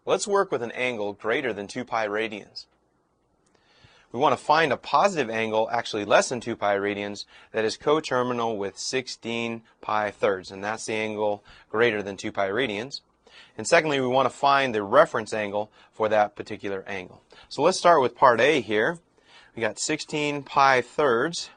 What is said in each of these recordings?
Let's work with an angle greater than 2 pi radians. We want to find a positive angle, actually less than 2 pi radians, that is coterminal with 16 pi thirds, and that's the angle greater than 2 pi radians. And secondly, we want to find the reference angle for that particular angle. So let's start with part A here. We got 16 pi thirds,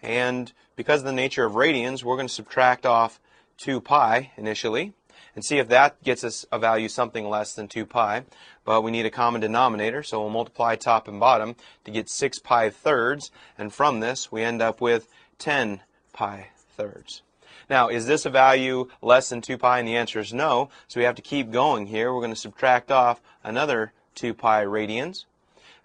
and because of the nature of radians, we're going to subtract off 2 pi initially and see if that gets us a value something less than 2 pi. But we need a common denominator, so we'll multiply top and bottom to get 6 pi thirds, and from this we end up with 10 pi thirds. Now, is this a value less than 2 pi? And the answer is no, so we have to keep going here. We're going to subtract off another 2 pi radians.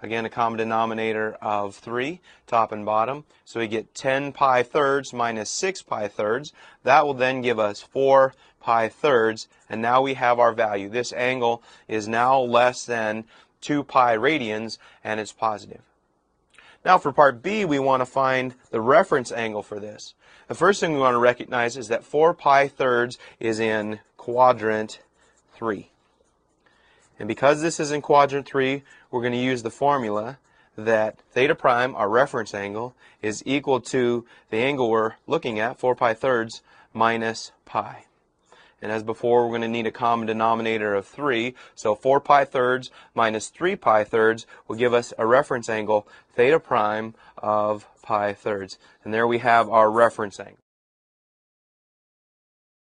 Again, a common denominator of 3, top and bottom. So we get 10 pi thirds minus 6 pi thirds. That will then give us 4 pi thirds, and now we have our value. This angle is now less than 2 pi radians, and it's positive. Now for part B, we want to find the reference angle for this. The first thing we want to recognize is that 4 pi thirds is in quadrant 3. And because this is in quadrant 3, we're going to use the formula that theta prime, our reference angle, is equal to the angle we're looking at, 4 pi thirds, minus pi. And as before, we're going to need a common denominator of 3. So 4 pi thirds minus 3 pi thirds will give us a reference angle, theta prime, of pi thirds. And there we have our reference angle.